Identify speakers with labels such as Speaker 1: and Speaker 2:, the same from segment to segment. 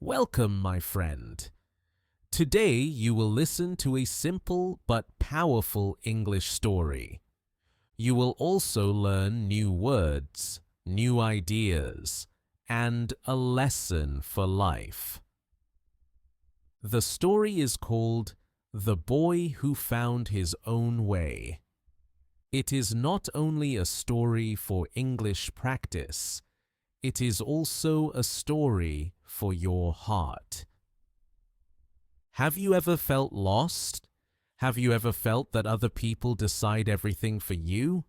Speaker 1: Welcome, my friend. Today you will listen to a simple but powerful English story. You will also learn new words, new ideas, and a lesson for life. The story is called The Boy Who Found His Own Way. It is not only a story for English practice, it is also a story for your heart. Have you ever felt lost? Have you ever felt that other people decide everything for you?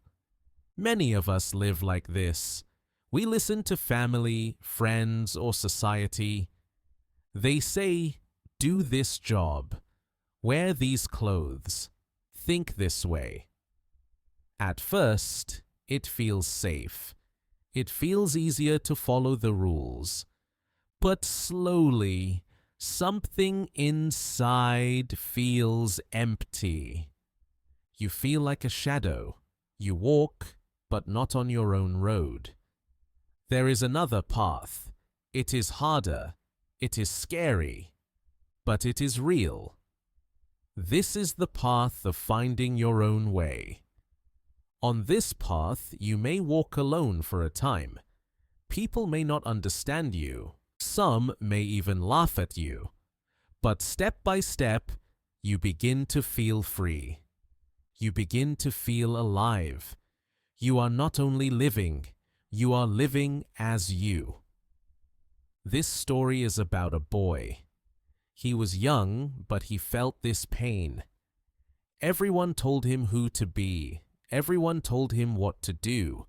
Speaker 1: Many of us live like this. We listen to family, friends, or society. They say, do this job, wear these clothes, think this way. At first, it feels safe. It feels easier to follow the rules. But slowly, something inside feels empty. You feel like a shadow. You walk, but not on your own road. There is another path. It is harder. It is scary. But it is real. This is the path of finding your own way. On this path, you may walk alone for a time. People may not understand you. Some may even laugh at you. But step by step, you begin to feel free. You begin to feel alive. You are not only living, you are living as you. This story is about a boy. He was young, but he felt this pain. Everyone told him who to be. Everyone told him what to do.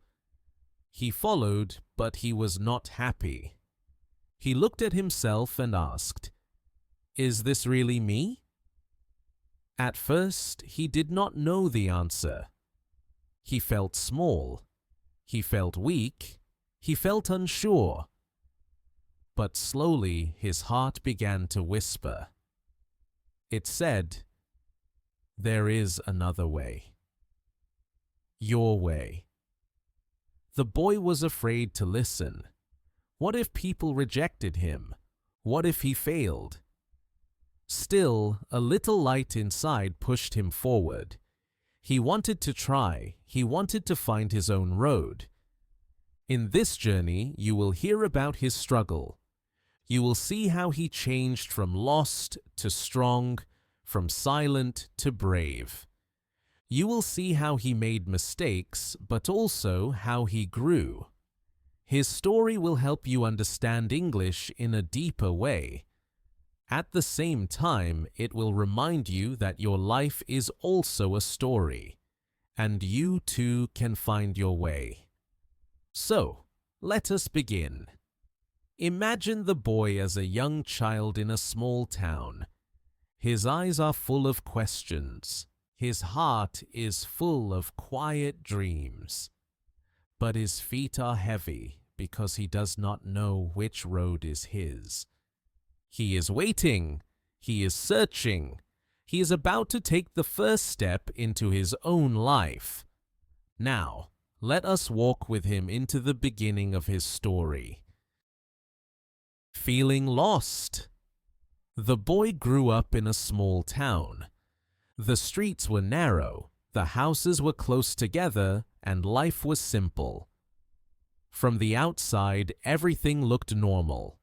Speaker 1: He followed, but he was not happy. He looked at himself and asked, "Is this really me?" At first, he did not know the answer. He felt small. He felt weak. He felt unsure. But slowly, his heart began to whisper. It said, "There is another way. Your way." The boy was afraid to listen. What if people rejected him? What if he failed? Still, a little light inside pushed him forward. He wanted to try. He wanted to find his own road. In this journey, you will hear about his struggle. You will see how he changed from lost to strong, from silent to brave. You will see how he made mistakes, but also how he grew. His story will help you understand English in a deeper way. At the same time, it will remind you that your life is also a story, and you too can find your way. So, let us begin. Imagine the boy as a young child in a small town. His eyes are full of questions. His heart is full of quiet dreams. But his feet are heavy because he does not know which road is his. He is waiting. He is searching. He is about to take the first step into his own life. Now, let us walk with him into the beginning of his story. Feeling lost. The boy grew up in a small town. The streets were narrow, the houses were close together, and life was simple. From the outside, everything looked normal.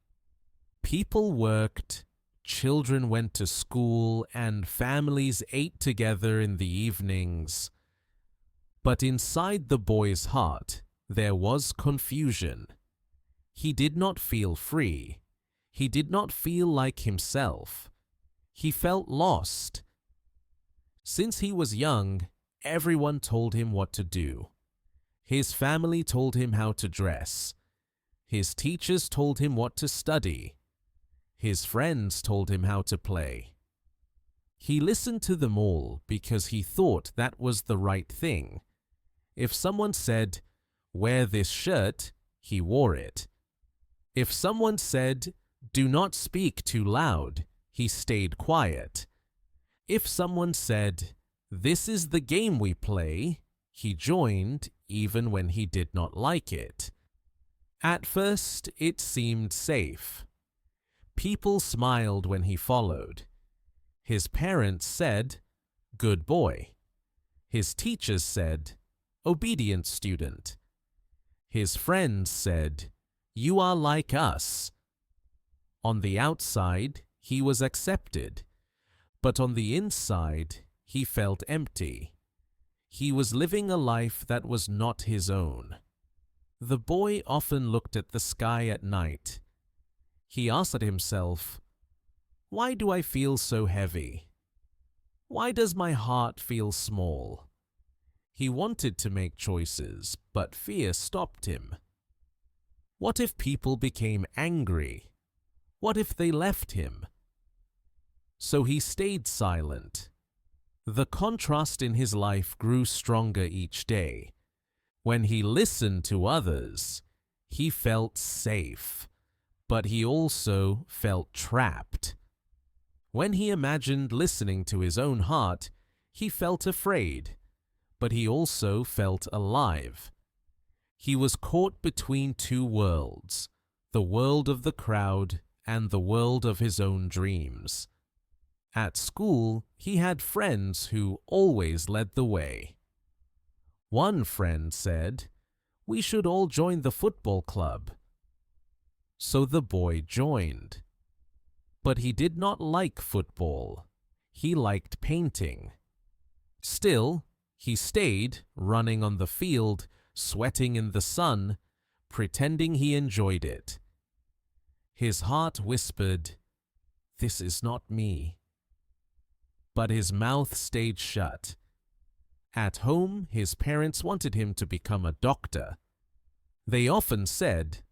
Speaker 1: People worked, children went to school, and families ate together in the evenings. But inside the boy's heart, there was confusion. He did not feel free. He did not feel like himself. He felt lost. Since he was young, everyone told him what to do. His family told him how to dress. His teachers told him what to study. His friends told him how to play. He listened to them all because he thought that was the right thing. If someone said, "Wear this shirt," he wore it. If someone said, "Do not speak too loud," he stayed quiet. If someone said, "This is the game we play," he joined even when he did not like it. At first, it seemed safe. People smiled when he followed. His parents said, "Good boy." His teachers said, "Obedient student." His friends said, "You are like us." On the outside, he was accepted, but on the inside, he felt empty. He was living a life that was not his own. The boy often looked at the sky at night. He asked himself, "Why do I feel so heavy? Why does my heart feel small?" He wanted to make choices, but fear stopped him. What if people became angry? What if they left him? So he stayed silent. The contrast in his life grew stronger each day. When he listened to others, he felt safe, but he also felt trapped. When he imagined listening to his own heart, he felt afraid, but he also felt alive. He was caught between two worlds, the world of the crowd and the world of his own dreams. At school, he had friends who always led the way. One friend said, "We should all join the football club." So the boy joined. But he did not like football. He liked painting. Still, he stayed, running on the field, sweating in the sun, pretending he enjoyed it. His heart whispered, "This is not me." But his mouth stayed shut. At home, his parents wanted him to become a doctor. They often said,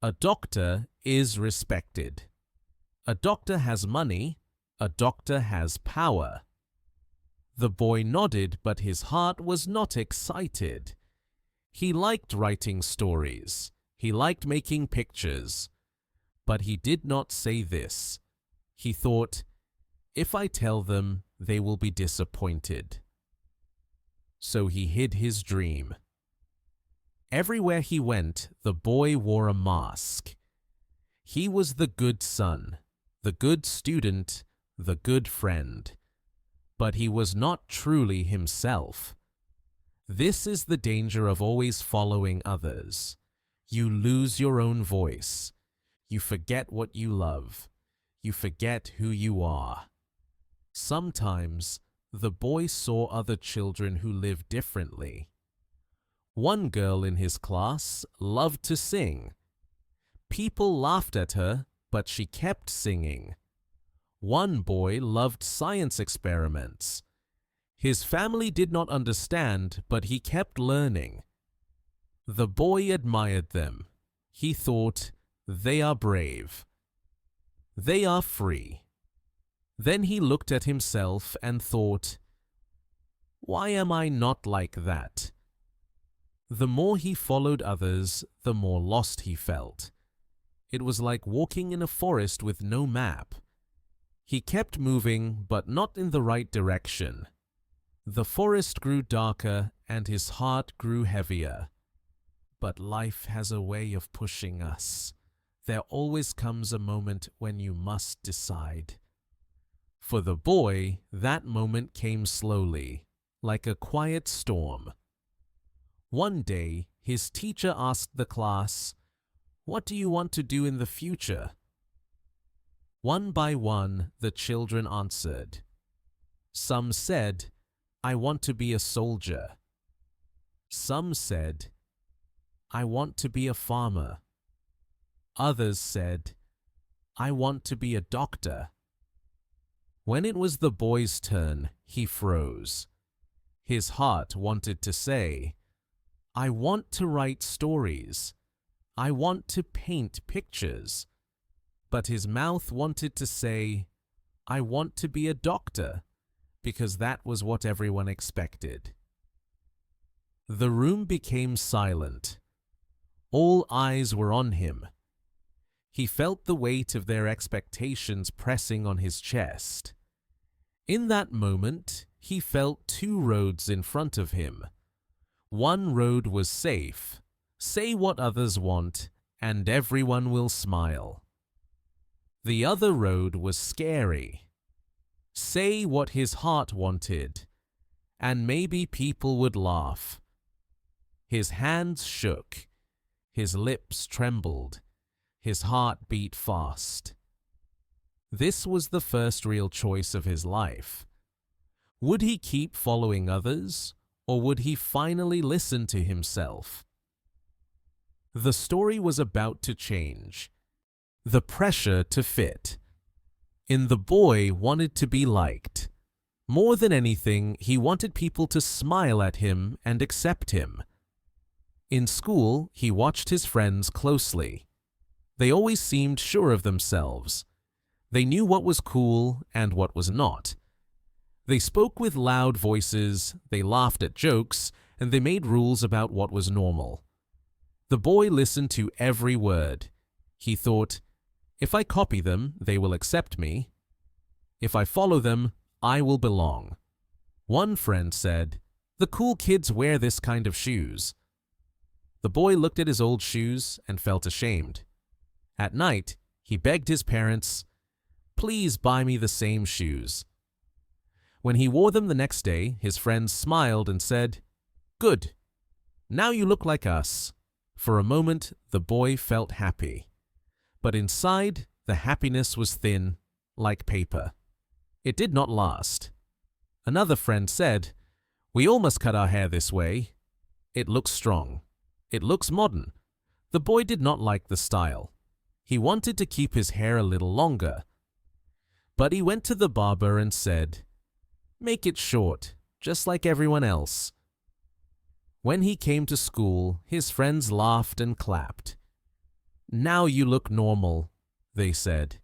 Speaker 1: "A doctor is respected. A doctor has money. A doctor has power." The boy nodded, but his heart was not excited. He liked writing stories. He liked making pictures. But he did not say this. He thought, "If I tell them, they will be disappointed." So he hid his dream. Everywhere he went, the boy wore a mask. He was the good son, the good student, the good friend. But he was not truly himself. This is the danger of always following others. You lose your own voice. You forget what you love. You forget who you are. Sometimes, the boy saw other children who lived differently. One girl in his class loved to sing. People laughed at her, but she kept singing. One boy loved science experiments. His family did not understand, but he kept learning. The boy admired them. He thought, "They are brave. They are free." Then he looked at himself and thought, "Why am I not like that?" The more he followed others, the more lost he felt. It was like walking in a forest with no map. He kept moving, but not in the right direction. The forest grew darker and his heart grew heavier. But life has a way of pushing us. There always comes a moment when you must decide. For the boy, that moment came slowly, like a quiet storm. One day, his teacher asked the class, "What do you want to do in the future?" One by one, the children answered. Some said, "I want to be a soldier." Some said, "I want to be a farmer." Others said, "I want to be a doctor." When it was the boy's turn, he froze. His heart wanted to say, "I want to write stories. I want to paint pictures." But his mouth wanted to say, "I want to be a doctor," because that was what everyone expected. The room became silent. All eyes were on him. He felt the weight of their expectations pressing on his chest. In that moment, he felt two roads in front of him. One road was safe. Say what others want, and everyone will smile. The other road was scary. Say what his heart wanted, and maybe people would laugh. His hands shook, his lips trembled, his heart beat fast. This was the first real choice of his life. Would he keep following others, or would he finally listen to himself? The story was about to change. The pressure to fit. The boy wanted to be liked. More than anything, he wanted people to smile at him and accept him. In school, he watched his friends closely. They always seemed sure of themselves. They knew what was cool and what was not. They spoke with loud voices, they laughed at jokes, and they made rules about what was normal. The boy listened to every word. He thought, if I copy them, they will accept me. If I follow them, I will belong. One friend said, "The cool kids wear this kind of shoes." The boy looked at his old shoes and felt ashamed. At night, he begged his parents, "Please buy me the same shoes." When he wore them the next day, his friends smiled and said, "Good. Now you look like us." For a moment, the boy felt happy. But inside, the happiness was thin, like paper. It did not last. Another friend said, "We all must cut our hair this way. It looks strong. It looks modern." The boy did not like the style. He wanted to keep his hair a little longer. But he went to the barber and said, "Make it short, just like everyone else." When he came to school, his friends laughed and clapped. "Now you look normal," they said.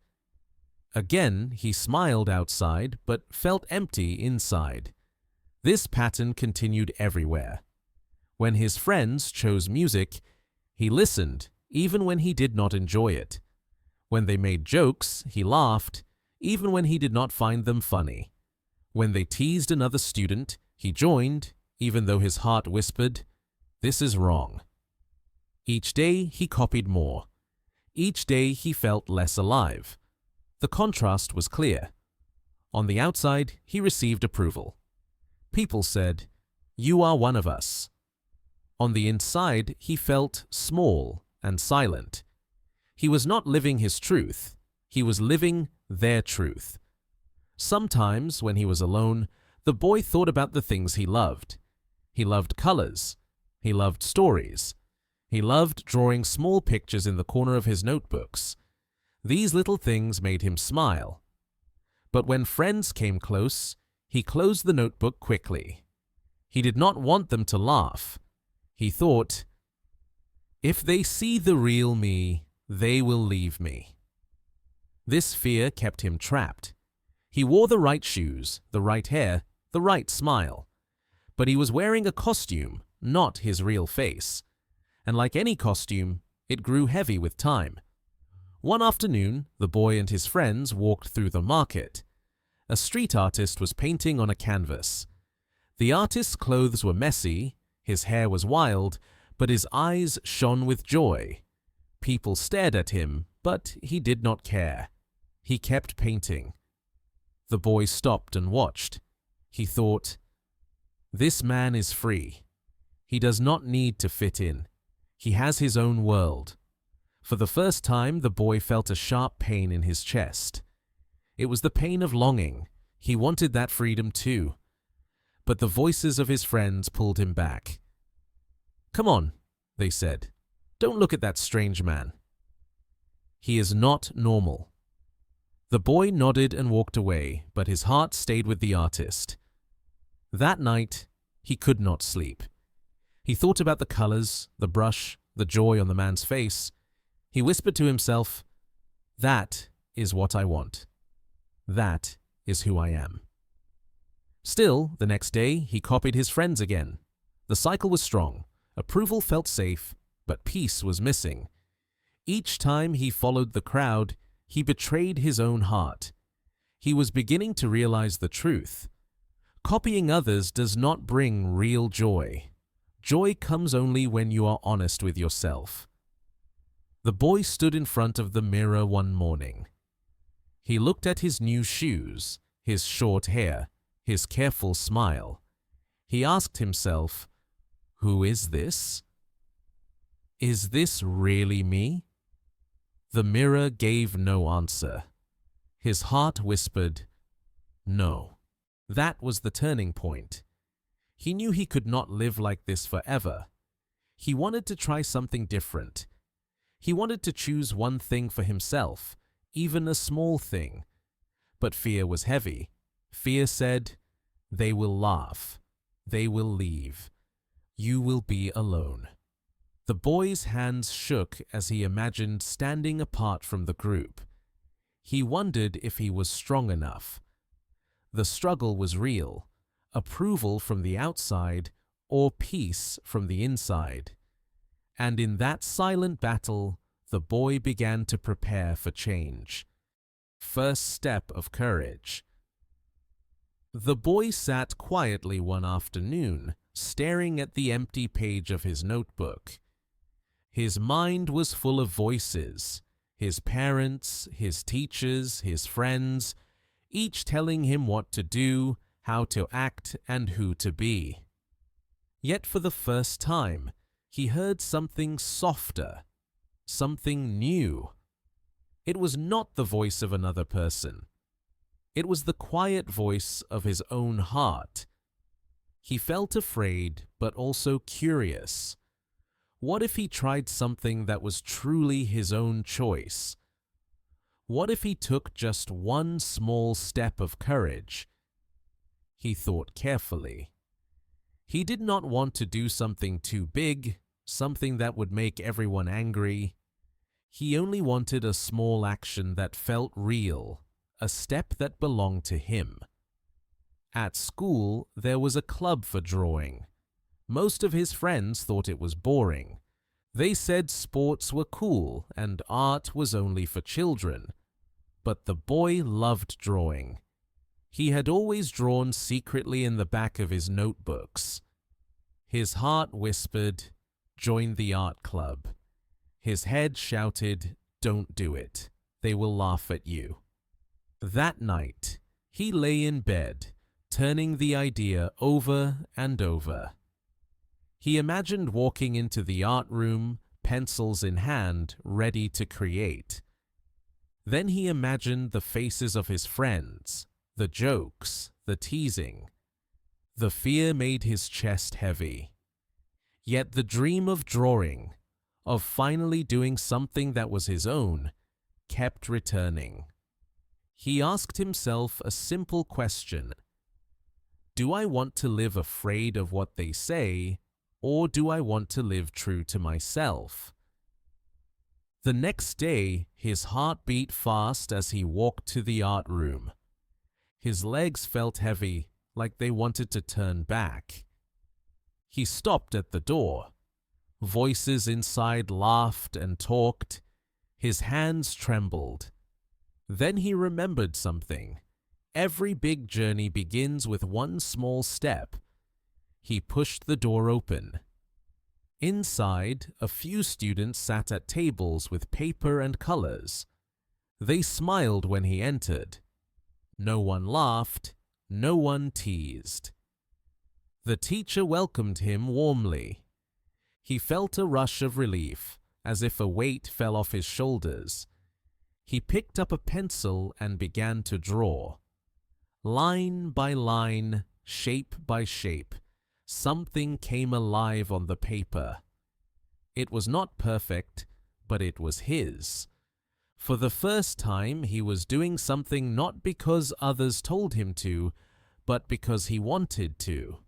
Speaker 1: Again, he smiled outside, but felt empty inside. This pattern continued everywhere. When his friends chose music, he listened, even when he did not enjoy it. When they made jokes, he laughed, even when he did not find them funny. When they teased another student, he joined, even though his heart whispered, "This is wrong." Each day, he copied more. Each day, he felt less alive. The contrast was clear. On the outside, he received approval. People said, "You are one of us." On the inside, he felt small and silent. He was not living his truth. He was living their truth. Sometimes, when he was alone, the boy thought about the things he loved. He loved colors. He loved stories. He loved drawing small pictures in the corner of his notebooks. These little things made him smile. But when friends came close, he closed the notebook quickly. He did not want them to laugh. He thought, "If they see the real me, they will leave me." This fear kept him trapped. He wore the right shoes, the right hair, the right smile. But he was wearing a costume, not his real face. And like any costume, it grew heavy with time. One afternoon, the boy and his friends walked through the market. A street artist was painting on a canvas. The artist's clothes were messy, his hair was wild, but his eyes shone with joy. People stared at him, but he did not care. He kept painting. The boy stopped and watched. He thought, "This man is free. He does not need to fit in. He has his own world." For the first time, the boy felt a sharp pain in his chest. It was the pain of longing. He wanted that freedom too. But the voices of his friends pulled him back. "Come on," they said. "Don't look at that strange man. He is not normal." The boy nodded and walked away, but his heart stayed with the artist. That night, he could not sleep. He thought about the colors, the brush, the joy on the man's face. He whispered to himself, "That is what I want. That is who I am." Still, the next day, he copied his friends again. The cycle was strong. Approval felt safe, but peace was missing. Each time he followed the crowd, he betrayed his own heart. He was beginning to realize the truth. Copying others does not bring real joy. Joy comes only when you are honest with yourself. The boy stood in front of the mirror one morning. He looked at his new shoes, his short hair, his careful smile. He asked himself, "Who is this? Is this really me?" The mirror gave no answer. His heart whispered, "No." That was the turning point. He knew he could not live like this forever. He wanted to try something different. He wanted to choose one thing for himself, even a small thing. But fear was heavy. Fear said, "They will laugh. They will leave. You will be alone." The boy's hands shook as he imagined standing apart from the group. He wondered if he was strong enough. The struggle was real. Approval from the outside or peace from the inside. And in that silent battle, the boy began to prepare for change. First step of courage. The boy sat quietly one afternoon, staring at the empty page of his notebook. His mind was full of voices, his parents, his teachers, his friends, each telling him what to do, how to act, and who to be. Yet for the first time, he heard something softer, something new. It was not the voice of another person. It was the quiet voice of his own heart. He felt afraid, but also curious. What if he tried something that was truly his own choice? What if he took just one small step of courage? He thought carefully. He did not want to do something too big, something that would make everyone angry. He only wanted a small action that felt real, a step that belonged to him. At school, there was a club for drawing. Most of his friends thought it was boring. They said sports were cool and art was only for children. But the boy loved drawing. He had always drawn secretly in the back of his notebooks. His heart whispered, "Join the art club." His head shouted, "Don't do it. They will laugh at you." That night, he lay in bed, turning the idea over and over. He imagined walking into the art room, pencils in hand, ready to create. Then he imagined the faces of his friends, the jokes, the teasing. The fear made his chest heavy. Yet the dream of drawing, of finally doing something that was his own, kept returning. He asked himself a simple question. Do I want to live afraid of what they say, or do I want to live true to myself? The next day, his heart beat fast as he walked to the art room. His legs felt heavy, like they wanted to turn back. He stopped at the door. Voices inside laughed and talked. His hands trembled. Then he remembered something. Every big journey begins with one small step. He pushed the door open. Inside, a few students sat at tables with paper and colors. They smiled when he entered. No one laughed, no one teased. The teacher welcomed him warmly. He felt a rush of relief, as if a weight fell off his shoulders. He picked up a pencil and began to draw. Line by line, shape by shape, something came alive on the paper. It was not perfect, but it was his. For the first time, he was doing something not because others told him to, but because he wanted to.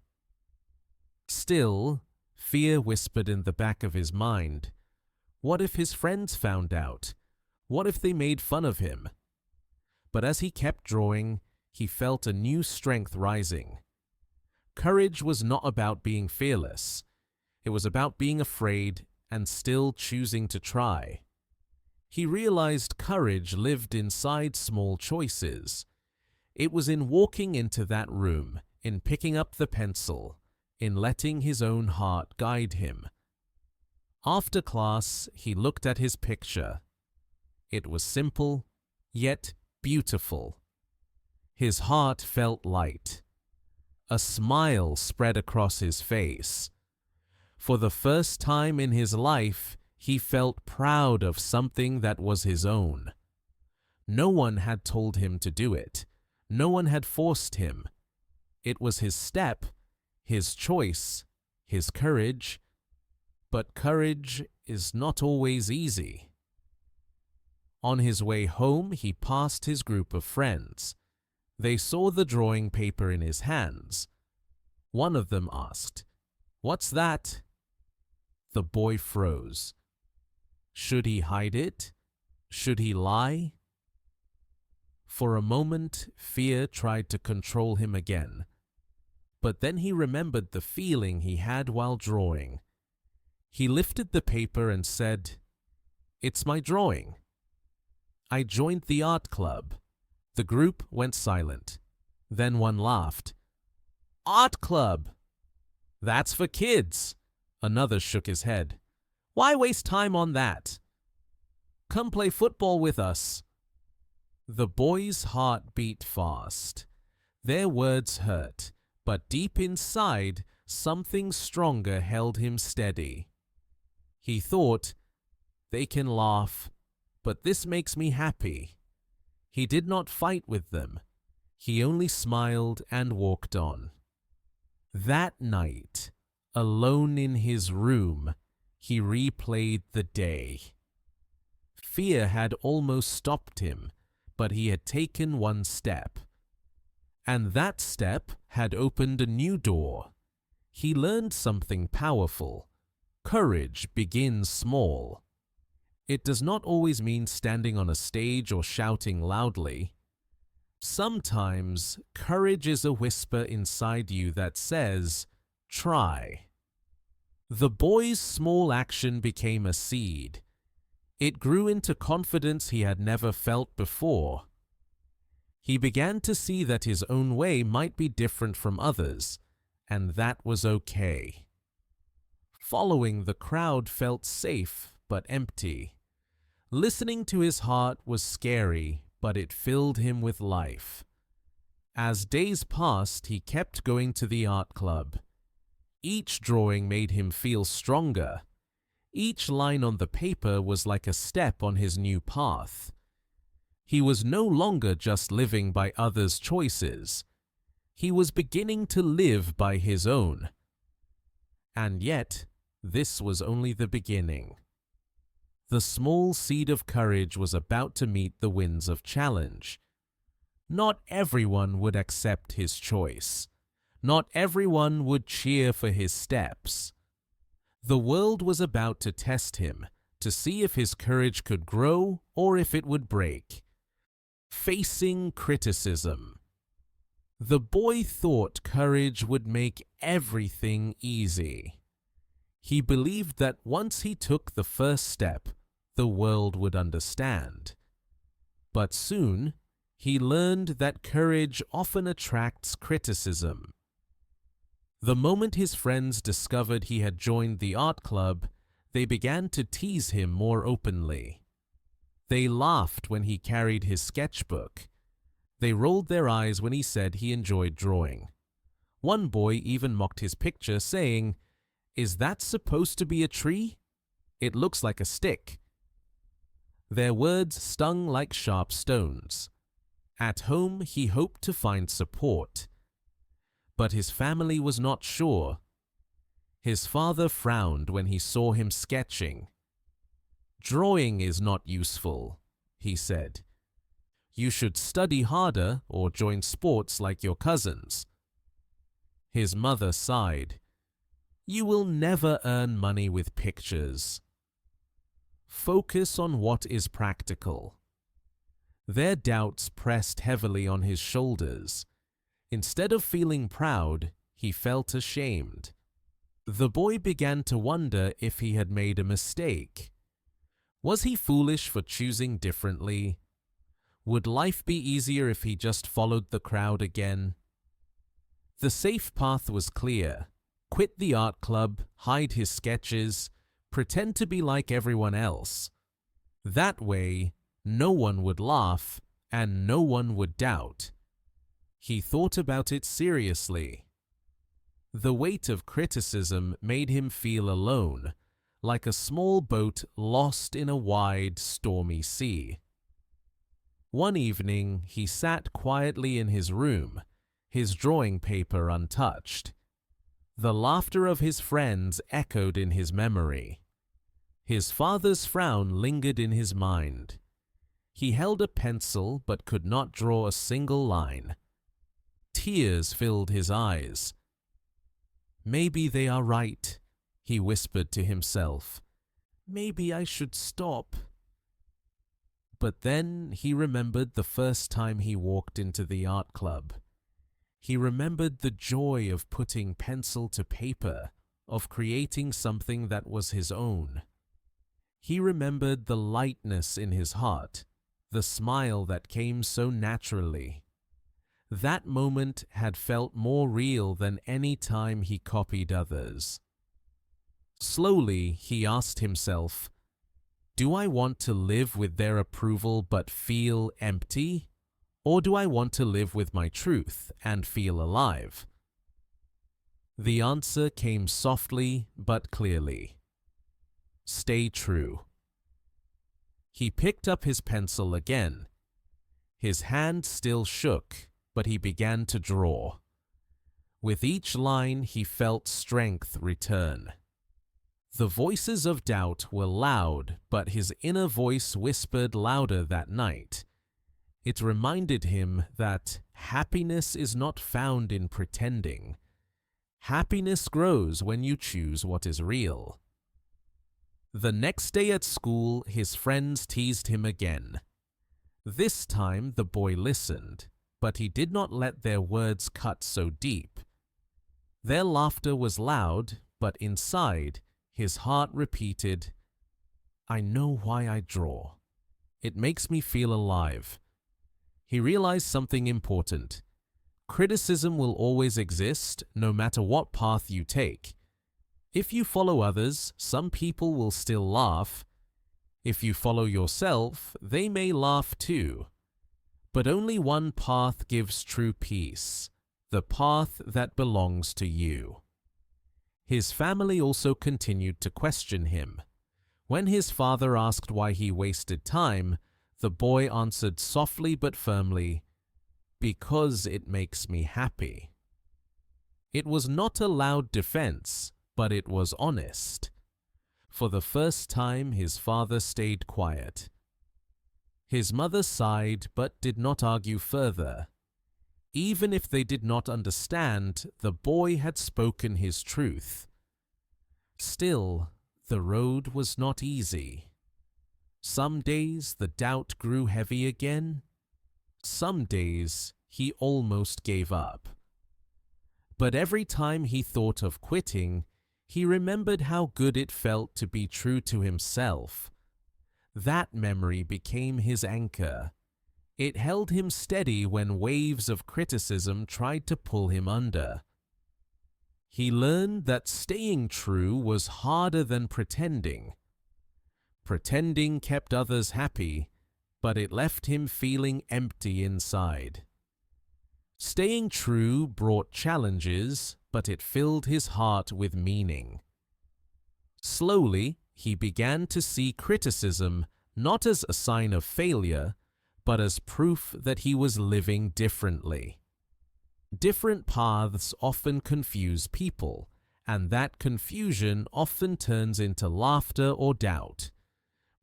Speaker 1: Still, fear whispered in the back of his mind. What if his friends found out? What if they made fun of him? But as he kept drawing, he felt a new strength rising. Courage was not about being fearless. It was about being afraid and still choosing to try. He realized courage lived inside small choices. It was in walking into that room, in picking up the pencil, in letting his own heart guide him. After class, he looked at his picture. It was simple, yet beautiful. His heart felt light. A smile spread across his face. For the first time in his life, he felt proud of something that was his own. No one had told him to do it. No one had forced him. It was his step, his choice, his courage. But courage is not always easy. On his way home, he passed his group of friends. They saw the drawing paper in his hands. One of them asked, "What's that?" The boy froze. Should he hide it? Should he lie? For a moment, fear tried to control him again. But then he remembered the feeling he had while drawing. He lifted the paper and said, "It's my drawing." I joined the art club. The group went silent. Then one laughed. "Art club? That's for kids." Another shook his head. "Why waste time on that? Come play football with us." The boy's heart beat fast. Their words hurt, but deep inside, something stronger held him steady. He thought, "They can laugh, but this makes me happy." He did not fight with them. He only smiled and walked on. That night, alone in his room, he replayed the day. Fear had almost stopped him, but he had taken one step. And that step had opened a new door. He learned something powerful. Courage begins small. It does not always mean standing on a stage or shouting loudly. Sometimes courage is a whisper inside you that says, "Try." The boy's small action became a seed. It grew into confidence he had never felt before. He began to see that his own way might be different from others, and that was okay. Following the crowd felt safe but empty. Listening to his heart was scary, but it filled him with life. As days passed, he kept going to the art club. Each drawing made him feel stronger. Each line on the paper was like a step on his new path. He was no longer just living by others' choices. He was beginning to live by his own. And yet, this was only the beginning. The small seed of courage was about to meet the winds of challenge. Not everyone would accept his choice. Not everyone would cheer for his steps. The world was about to test him, to see if his courage could grow or if it would break. Facing criticism. The boy thought courage would make everything easy. He believed that once he took the first step, the world would understand. But soon, he learned that courage often attracts criticism. The moment his friends discovered he had joined the art club, they began to tease him more openly. They laughed when he carried his sketchbook. They rolled their eyes when he said he enjoyed drawing. One boy even mocked his picture, saying, "Is that supposed to be a tree? It looks like a stick." Their words stung like sharp stones. At home, he hoped to find support. But his family was not sure. His father frowned when he saw him sketching. "Drawing is not useful," he said. "You should study harder or join sports like your cousins." His mother sighed. "You will never earn money with pictures. Focus on what is practical." Their doubts pressed heavily on his shoulders. Instead of feeling proud, he felt ashamed. The boy began to wonder if he had made a mistake. Was he foolish for choosing differently? Would life be easier if he just followed the crowd again? The safe path was clear. Quit the art club, hide his sketches, pretend to be like everyone else. That way, no one would laugh and no one would doubt. He thought about it seriously. The weight of criticism made him feel alone, like a small boat lost in a wide, stormy sea. One evening, he sat quietly in his room, his drawing paper untouched. The laughter of his friends echoed in his memory. His father's frown lingered in his mind. He held a pencil but could not draw a single line. Tears filled his eyes. "Maybe they are right," he whispered to himself. "Maybe I should stop." But then he remembered the first time he walked into the art club. He remembered the joy of putting pencil to paper, of creating something that was his own. He remembered the lightness in his heart, the smile that came so naturally. That moment had felt more real than any time he copied others. Slowly, he asked himself, "Do I want to live with their approval but feel empty? Or do I want to live with my truth and feel alive?" The answer came softly but clearly. Stay true. He picked up his pencil again. His hand still shook, but he began to draw. With each line, he felt strength return. The voices of doubt were loud, but his inner voice whispered louder that night. It reminded him that happiness is not found in pretending. Happiness grows when you choose what is real. The next day at school, his friends teased him again. This time the boy listened, but he did not let their words cut so deep. Their laughter was loud, but inside, his heart repeated, "I know why I draw. It makes me feel alive." He realized something important. Criticism will always exist, no matter what path you take. If you follow others, some people will still laugh. If you follow yourself, they may laugh too. But only one path gives true peace, the path that belongs to you. His family also continued to question him. When his father asked why he wasted time, the boy answered softly but firmly, "Because it makes me happy." It was not a loud defense, but it was honest. For the first time, his father stayed quiet. His mother sighed but did not argue further. Even if they did not understand, the boy had spoken his truth. Still, the road was not easy. Some days the doubt grew heavy again. Some days he almost gave up. But every time he thought of quitting, he remembered how good it felt to be true to himself. That memory became his anchor. It held him steady when waves of criticism tried to pull him under. He learned that staying true was harder than pretending. Pretending kept others happy, but it left him feeling empty inside. Staying true brought challenges, but it filled his heart with meaning. Slowly, he began to see criticism not as a sign of failure, but as proof that he was living differently. Different paths often confuse people, and that confusion often turns into laughter or doubt.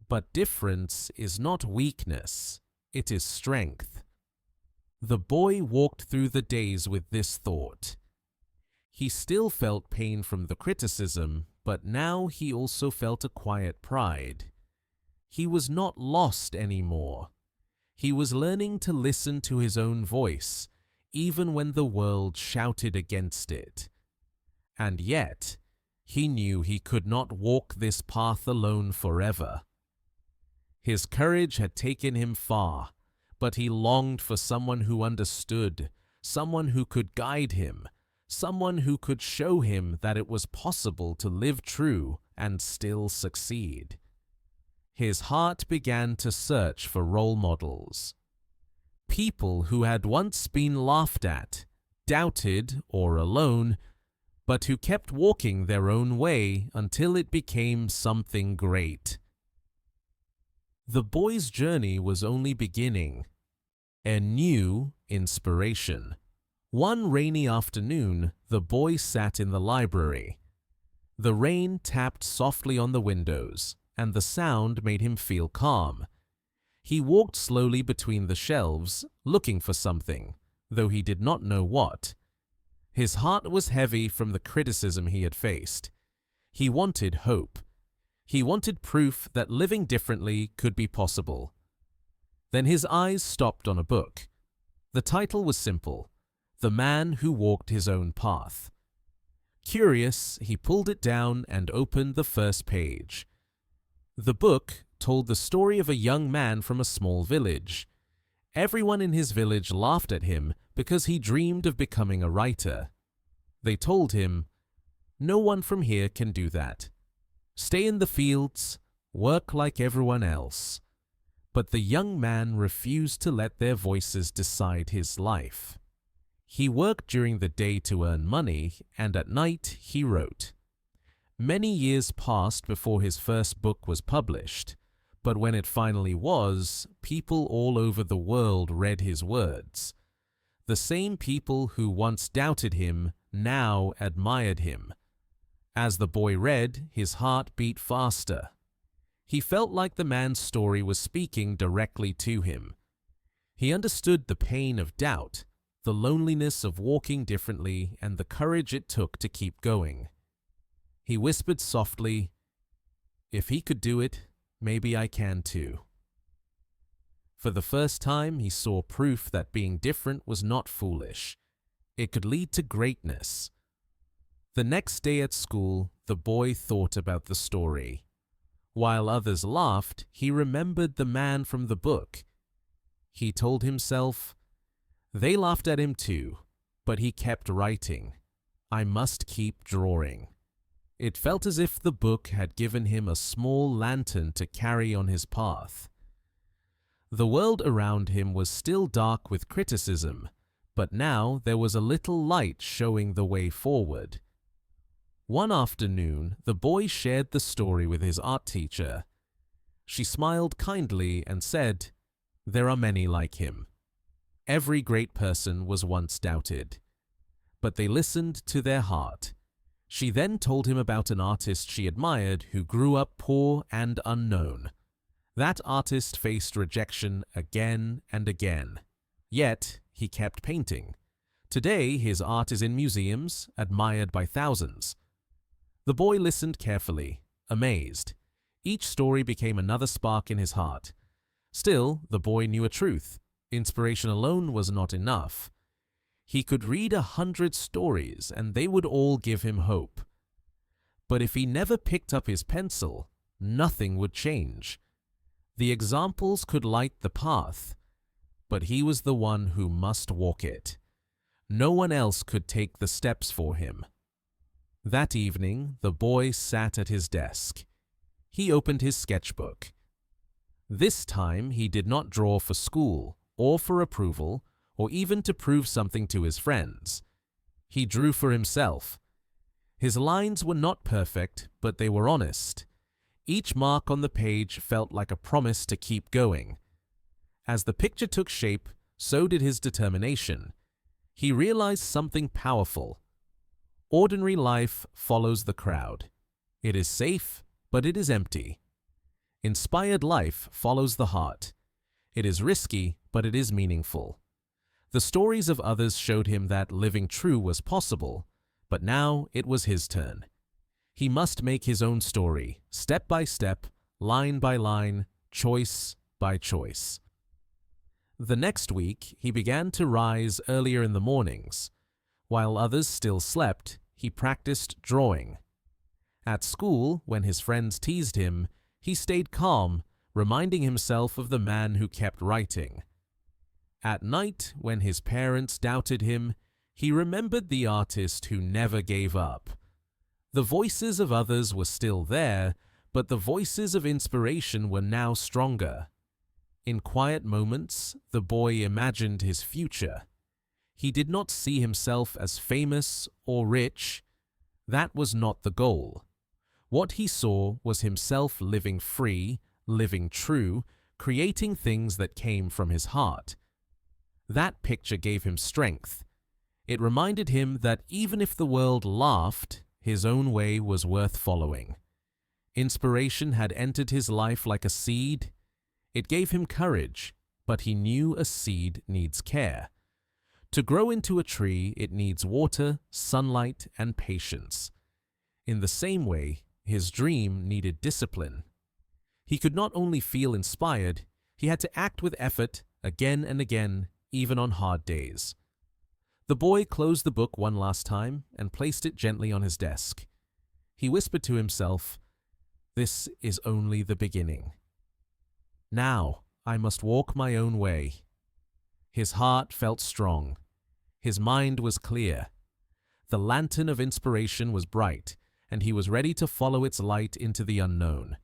Speaker 1: But difference is not weakness, it is strength. The boy walked through the days with this thought. He still felt pain from the criticism, but now he also felt a quiet pride. He was not lost anymore. He was learning to listen to his own voice, even when the world shouted against it. And yet, he knew he could not walk this path alone forever. His courage had taken him far, but he longed for someone who understood, someone who could guide him, someone who could show him that it was possible to live true and still succeed. His heart began to search for role models. People who had once been laughed at, doubted, or alone, but who kept walking their own way until it became something great. The boy's journey was only beginning. A new inspiration. One rainy afternoon, the boy sat in the library. The rain tapped softly on the windows, and the sound made him feel calm. He walked slowly between the shelves, looking for something, though he did not know what. His heart was heavy from the criticism he had faced. He wanted hope. He wanted proof that living differently could be possible. Then his eyes stopped on a book. The title was simple: The Man Who Walked His Own Path. Curious, he pulled it down and opened the first page. The book told the story of a young man from a small village. Everyone in his village laughed at him because he dreamed of becoming a writer. They told him, "No one from here can do that. Stay in the fields, work like everyone else." But the young man refused to let their voices decide his life. He worked during the day to earn money, and at night he wrote. Many years passed before his first book was published, but when it finally was, people all over the world read his words. The same people who once doubted him now admired him. As the boy read, his heart beat faster. He felt like the man's story was speaking directly to him. He understood the pain of doubt, the loneliness of walking differently, and the courage it took to keep going. He whispered softly, "If he could do it, maybe I can too." For the first time, he saw proof that being different was not foolish. It could lead to greatness. The next day at school, the boy thought about the story. While others laughed, he remembered the man from the book. He told himself, "They laughed at him too, but he kept writing. I must keep drawing." It felt as if the book had given him a small lantern to carry on his path. The world around him was still dark with criticism, but now there was a little light showing the way forward. One afternoon, the boy shared the story with his art teacher. She smiled kindly and said, "There are many like him. Every great person was once doubted." But they listened to their heart. She then told him about an artist she admired who grew up poor and unknown. That artist faced rejection again and again. Yet, he kept painting. Today, his art is in museums, admired by thousands. The boy listened carefully, amazed. Each story became another spark in his heart. Still, the boy knew a truth. Inspiration alone was not enough. He could read 100 stories, and they would all give him hope. But if he never picked up his pencil, nothing would change. The examples could light the path, but he was the one who must walk it. No one else could take the steps for him. That evening, the boy sat at his desk. He opened his sketchbook. This time, he did not draw for school, or for approval, or even to prove something to his friends. He drew for himself. His lines were not perfect, but they were honest. Each mark on the page felt like a promise to keep going. As the picture took shape, so did his determination. He realized something powerful. Ordinary life follows the crowd. It is safe, but it is empty. Inspired life follows the heart. It is risky, but it is meaningful. The stories of others showed him that living true was possible, but now it was his turn. He must make his own story, step by step, line by line, choice by choice. The next week, he began to rise earlier in the mornings. While others still slept, he practiced drawing. At school, when his friends teased him, he stayed calm, reminding himself of the man who kept writing. At night, when his parents doubted him, he remembered the artist who never gave up. The voices of others were still there, but the voices of inspiration were now stronger. In quiet moments, the boy imagined his future. He did not see himself as famous or rich. That was not the goal. What he saw was himself living free, living true, creating things that came from his heart. That picture gave him strength. It reminded him that even if the world laughed, his own way was worth following. Inspiration had entered his life like a seed. It gave him courage, but he knew a seed needs care. To grow into a tree, it needs water, sunlight, and patience. In the same way, his dream needed discipline. He could not only feel inspired, he had to act with effort again and again, even on hard days. The boy closed the book one last time and placed it gently on his desk. He whispered to himself, "This is only the beginning. Now I must walk my own way." His heart felt strong. His mind was clear. The lantern of inspiration was bright, and he was ready to follow its light into the unknown.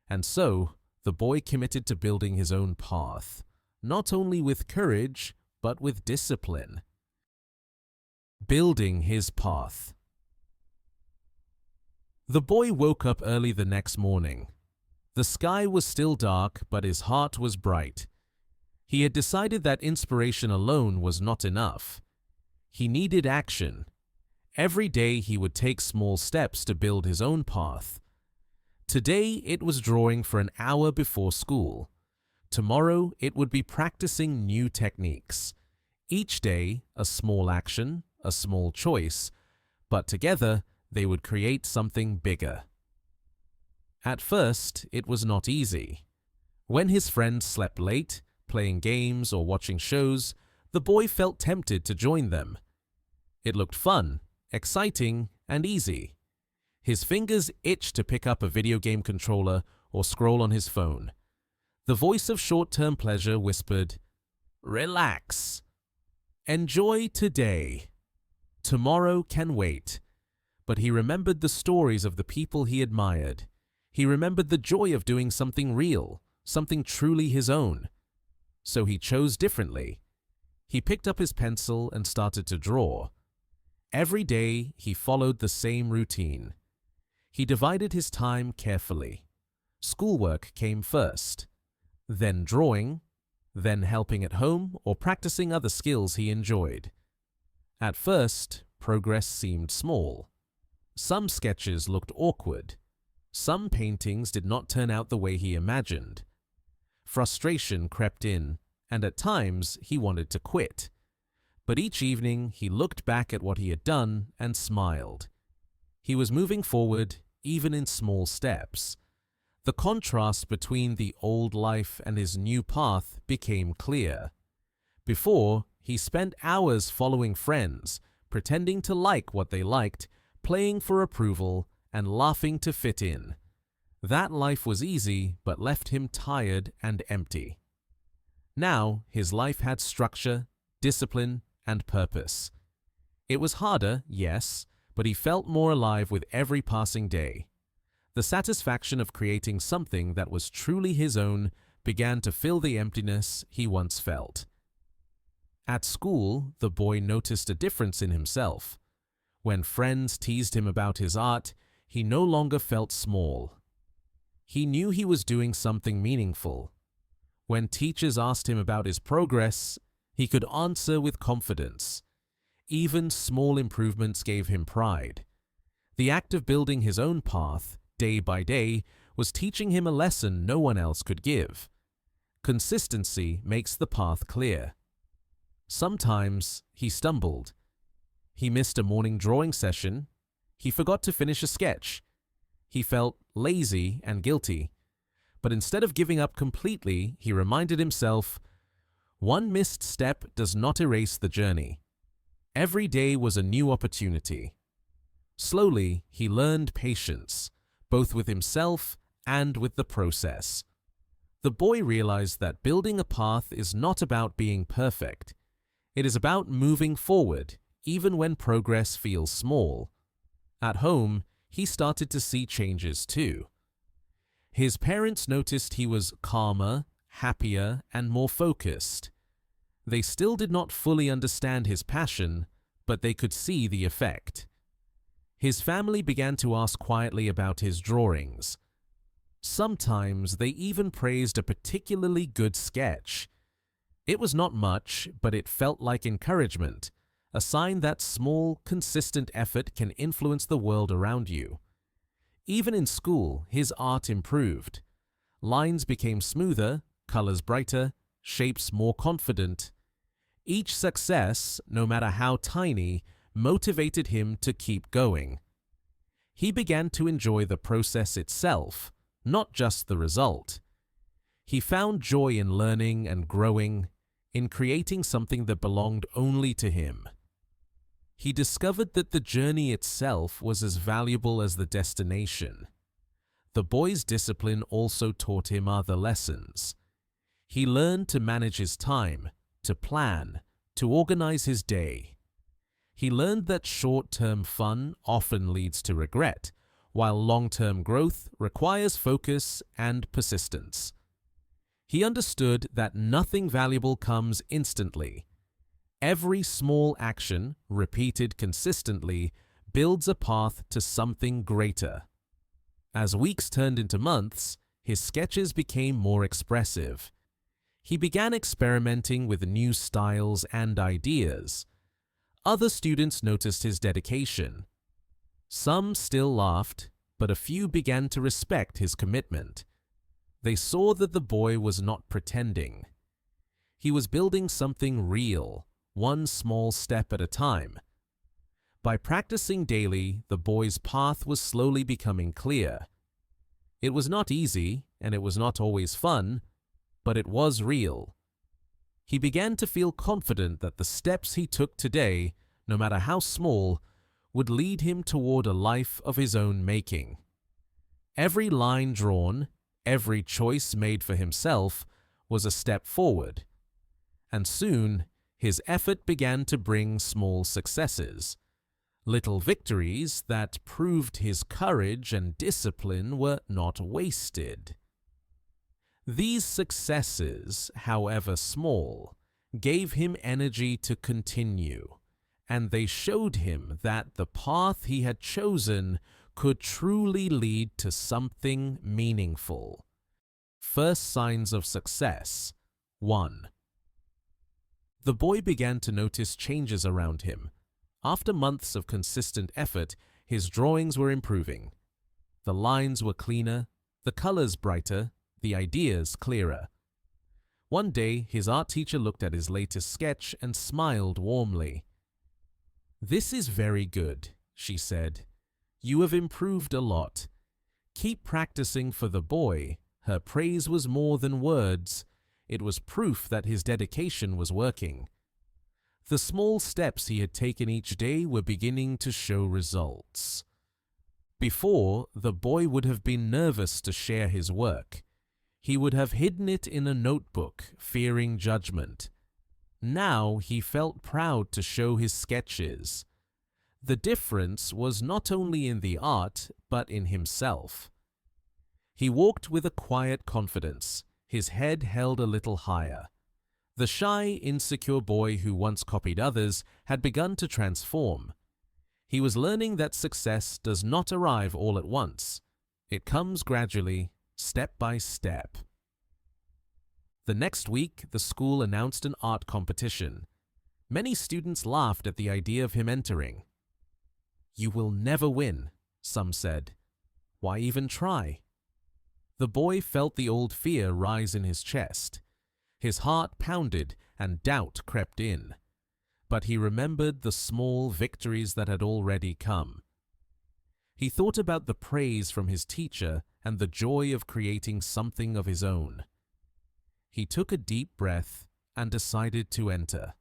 Speaker 1: And so, the boy committed to building his own path, not only with courage, but with discipline. Building his path. The boy woke up early the next morning. The sky was still dark, but his heart was bright. He had decided that inspiration alone was not enough. He needed action. Every day he would take small steps to build his own path. Today it was drawing for an hour before school. Tomorrow it would be practicing new techniques. Each day a small action, a small choice, but together they would create something bigger. At first, it was not easy. When his friends slept late, playing games or watching shows, the boy felt tempted to join them. It looked fun, exciting, and easy. His fingers itched to pick up a video game controller or scroll on his phone. The voice of short-term pleasure whispered, "Relax. Enjoy today. Tomorrow can wait." But he remembered the stories of the people he admired. He remembered the joy of doing something real, something truly his own. So he chose differently. He picked up his pencil and started to draw. Every day he followed the same routine. He divided his time carefully. Schoolwork came first, then drawing, then helping at home or practicing other skills he enjoyed. At first, progress seemed small. Some sketches looked awkward. Some paintings did not turn out the way he imagined. Frustration crept in, and at times he wanted to quit. But each evening he looked back at what he had done and smiled. He was moving forward, even in small steps. The contrast between the old life and his new path became clear. Before, he spent hours following friends, pretending to like what they liked, playing for approval, and laughing to fit in. That life was easy, but left him tired and empty. Now, his life had structure, discipline, and purpose. It was harder, yes, but he felt more alive with every passing day. The satisfaction of creating something that was truly his own began to fill the emptiness he once felt. At school, the boy noticed a difference in himself. When friends teased him about his art, he no longer felt small. He knew he was doing something meaningful. When teachers asked him about his progress, he could answer with confidence. Even small improvements gave him pride. The act of building his own path, day by day, was teaching him a lesson no one else could give. Consistency makes the path clear. Sometimes he stumbled. He missed a morning drawing session. He forgot to finish a sketch. He felt lazy and guilty. But instead of giving up completely, he reminded himself, one missed step does not erase the journey. Every day was a new opportunity. Slowly, he learned patience, both with himself and with the process. The boy realized that building a path is not about being perfect. It is about moving forward, even when progress feels small. At home, he started to see changes too. His parents noticed he was calmer, happier, and more focused. They still did not fully understand his passion, but they could see the effect. His family began to ask quietly about his drawings. Sometimes they even praised a particularly good sketch. It was not much, but it felt like encouragement, a sign that small, consistent effort can influence the world around you. Even in school, his art improved. Lines became smoother, colors brighter, shapes more confident. Each success, no matter how tiny, motivated him to keep going. He began to enjoy the process itself, not just the result. He found joy in learning and growing, in creating something that belonged only to him. He discovered that the journey itself was as valuable as the destination. The boy's discipline also taught him other lessons. He learned to manage his time, to plan, to organize his day. He learned that short-term fun often leads to regret, while long-term growth requires focus and persistence. He understood that nothing valuable comes instantly. Every small action, repeated consistently, builds a path to something greater. As weeks turned into months, his sketches became more expressive. He began experimenting with new styles and ideas. Other students noticed his dedication. Some still laughed, but a few began to respect his commitment. They saw that the boy was not pretending. He was building something real, one small step at a time. By practicing daily, the boy's path was slowly becoming clear. It was not easy, and it was not always fun, but it was real. He began to feel confident that the steps he took today, no matter how small, would lead him toward a life of his own making. Every line drawn, every choice made for himself, was a step forward. And soon, his effort began to bring small successes. Little victories that proved his courage and discipline were not wasted. These successes, however small, gave him energy to continue, and they showed him that the path he had chosen could truly lead to something meaningful. First signs of success. 1. The boy began to notice changes around him. After months of consistent effort, his drawings were improving. The lines were cleaner, the colors brighter, the ideas clearer. One day, his art teacher looked at his latest sketch and smiled warmly. "This is very good," she said. "You have improved a lot. Keep practicing." For the boy, her praise was more than words. It was proof that his dedication was working. The small steps he had taken each day were beginning to show results. Before, the boy would have been nervous to share his work. He would have hidden it in a notebook, fearing judgment. Now he felt proud to show his sketches. The difference was not only in the art, but in himself. He walked with a quiet confidence, his head held a little higher. The shy, insecure boy who once copied others had begun to transform. He was learning that success does not arrive all at once. It comes gradually, step by step. The next week, the school announced an art competition. Many students laughed at the idea of him entering. "You will never win," some said. "Why even try?" The boy felt the old fear rise in his chest. His heart pounded and doubt crept in. But he remembered the small victories that had already come. He thought about the praise from his teacher and the joy of creating something of his own. He took a deep breath and decided to enter.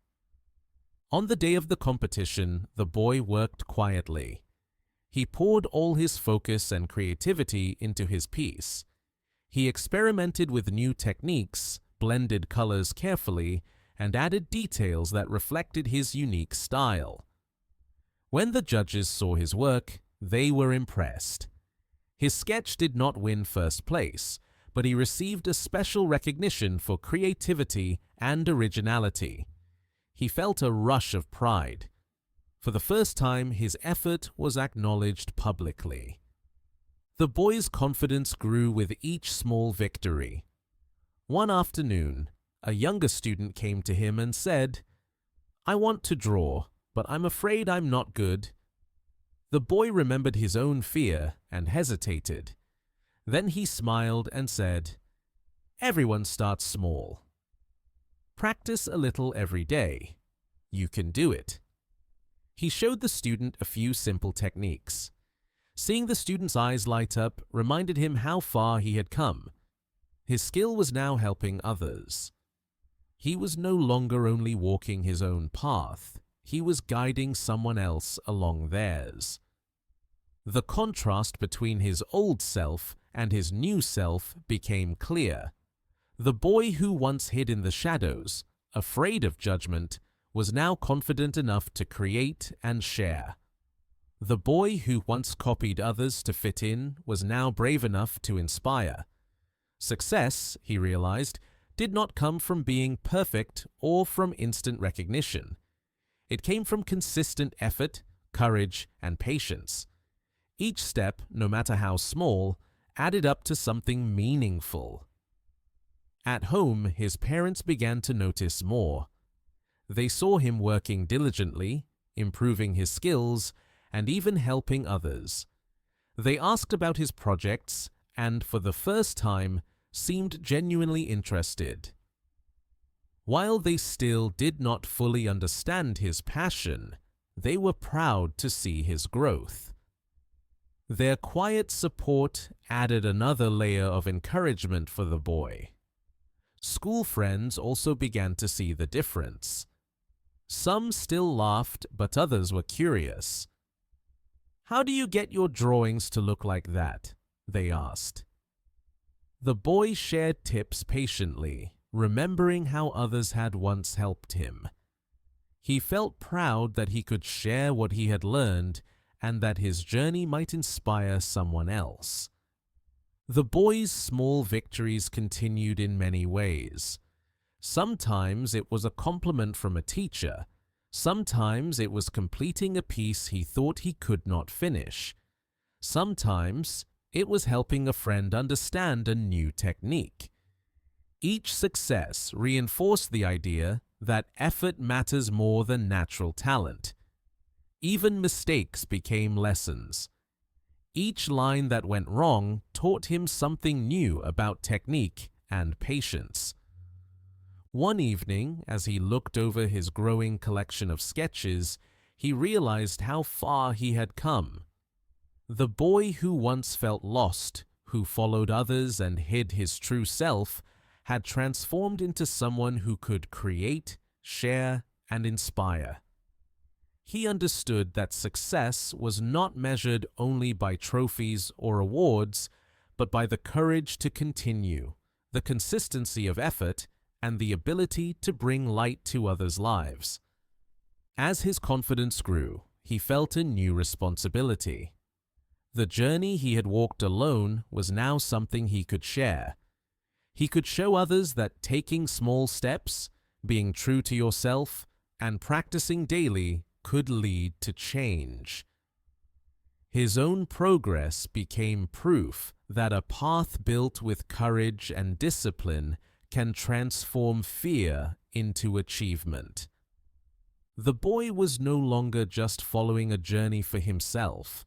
Speaker 1: On the day of the competition, the boy worked quietly. He poured all his focus and creativity into his piece. He experimented with new techniques, blended colors carefully, and added details that reflected his unique style. When the judges saw his work, they were impressed. His sketch did not win first place, but he received a special recognition for creativity and originality. He felt a rush of pride. For the first time, his effort was acknowledged publicly. The boy's confidence grew with each small victory. One afternoon, a younger student came to him and said, "I want to draw, but I'm afraid I'm not good." The boy remembered his own fear and hesitated. Then he smiled and said, "Everyone starts small. Practice a little every day. You can do it." He showed the student a few simple techniques. Seeing the student's eyes light up reminded him how far he had come. His skill was now helping others. He was no longer only walking his own path, he was guiding someone else along theirs. The contrast between his old self and his new self became clear. The boy who once hid in the shadows, afraid of judgment, was now confident enough to create and share. The boy who once copied others to fit in was now brave enough to inspire. Success, he realized, did not come from being perfect or from instant recognition. It came from consistent effort, courage, and patience. Each step, no matter how small, added up to something meaningful. At home, his parents began to notice more. They saw him working diligently, improving his skills, and even helping others. They asked about his projects and, for the first time, seemed genuinely interested. While they still did not fully understand his passion, they were proud to see his growth. Their quiet support added another layer of encouragement for the boy. School friends also began to see the difference. Some still laughed, but others were curious. "How do you get your drawings to look like that?" they asked. The boy shared tips patiently, remembering how others had once helped him. He felt proud that he could share what he had learned and that his journey might inspire someone else. The boy's small victories continued in many ways. Sometimes it was a compliment from a teacher. Sometimes it was completing a piece he thought he could not finish. Sometimes it was helping a friend understand a new technique. Each success reinforced the idea that effort matters more than natural talent. Even mistakes became lessons. Each line that went wrong taught him something new about technique and patience. One evening, as he looked over his growing collection of sketches, he realized how far he had come. The boy who once felt lost, who followed others and hid his true self, had transformed into someone who could create, share, and inspire. He understood that success was not measured only by trophies or awards, but by the courage to continue, the consistency of effort, and the ability to bring light to others' lives. As his confidence grew, he felt a new responsibility. The journey he had walked alone was now something he could share. He could show others that taking small steps, being true to yourself, and practicing daily could lead to change. His own progress became proof that a path built with courage and discipline can transform fear into achievement. The boy was no longer just following a journey for himself.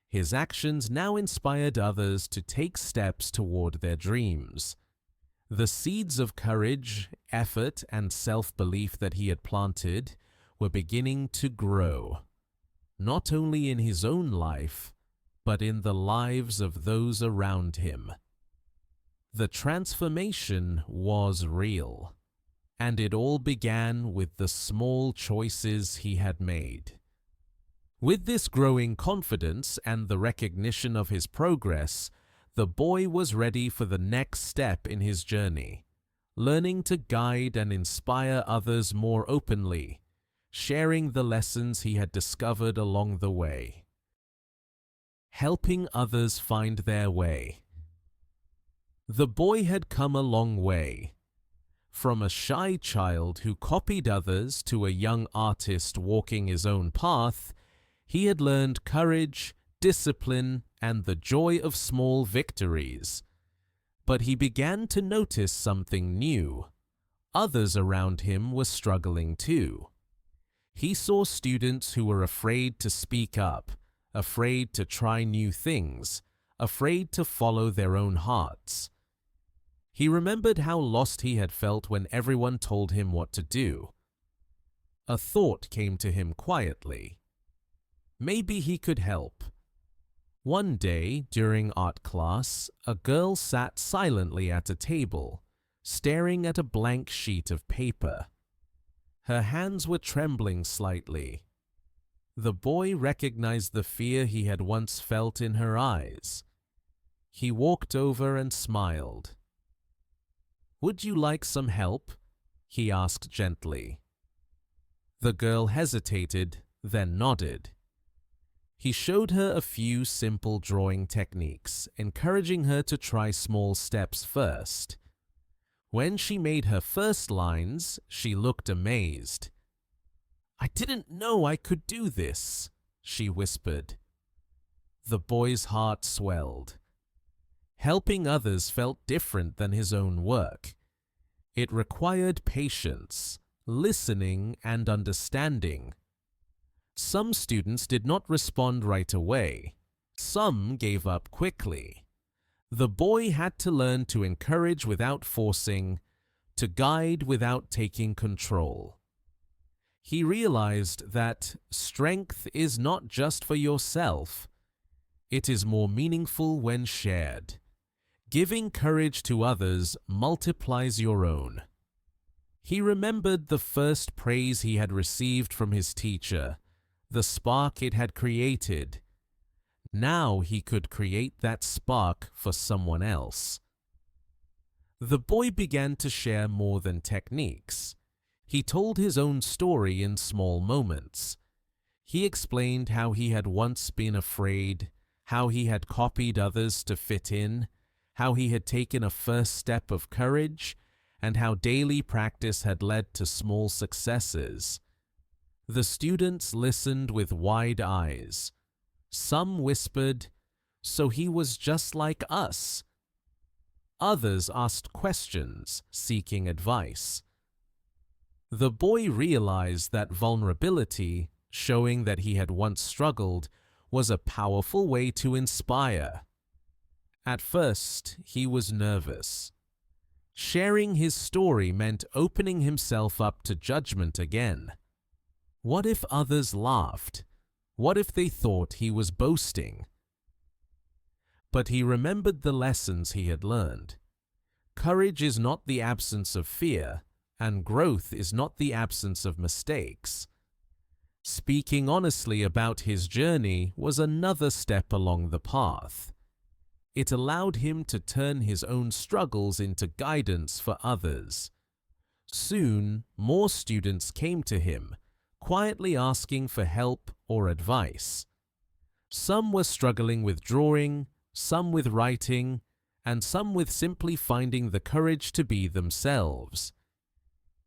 Speaker 1: His actions now inspired others to take steps toward their dreams. The seeds of courage, effort, and self-belief that he had planted were beginning to grow, not only in his own life, but in the lives of those around him. The transformation was real, and it all began with the small choices he had made. With this growing confidence and the recognition of his progress, the boy was ready for the next step in his journey, learning to guide and inspire others more openly, sharing the lessons he had discovered along the way, helping others find their way. The boy had come a long way. From a shy child who copied others to a young artist walking his own path, he had learned courage, discipline, and the joy of small victories. But he began to notice something new. Others around him were struggling too. He saw students who were afraid to speak up, afraid to try new things, afraid to follow their own hearts. He remembered how lost he had felt when everyone told him what to do. A thought came to him quietly. Maybe he could help. One day, during art class, a girl sat silently at a table, staring at a blank sheet of paper. Her hands were trembling slightly. The boy recognized the fear he had once felt in her eyes. He walked over and smiled. "Would you like some help?" he asked gently. The girl hesitated, then nodded. He showed her a few simple drawing techniques, encouraging her to try small steps first. When she made her first lines, she looked amazed. "I didn't know I could do this," she whispered. The boy's heart swelled. Helping others felt different than his own work. It required patience, listening, and understanding. Some students did not respond right away. Some gave up quickly. The boy had to learn to encourage without forcing, to guide without taking control. He realized that strength is not just for yourself. It is more meaningful when shared. Giving courage to others multiplies your own. He remembered the first praise he had received from his teacher, the spark it had created. Now he could create that spark for someone else. The boy began to share more than techniques. He told his own story in small moments. He explained how he had once been afraid, how he had copied others to fit in, how he had taken a first step of courage, and how daily practice had led to small successes. The students listened with wide eyes. Some whispered, "So he was just like us." Others asked questions, seeking advice. The boy realized that vulnerability, showing that he had once struggled, was a powerful way to inspire. At first, he was nervous. Sharing his story meant opening himself up to judgment again. What if others laughed? What if they thought he was boasting? But he remembered the lessons he had learned. Courage is not the absence of fear, and growth is not the absence of mistakes. Speaking honestly about his journey was another step along the path. It allowed him to turn his own struggles into guidance for others. Soon, more students came to him, quietly asking for help or advice. Some were struggling with drawing, some with writing, and some with simply finding the courage to be themselves.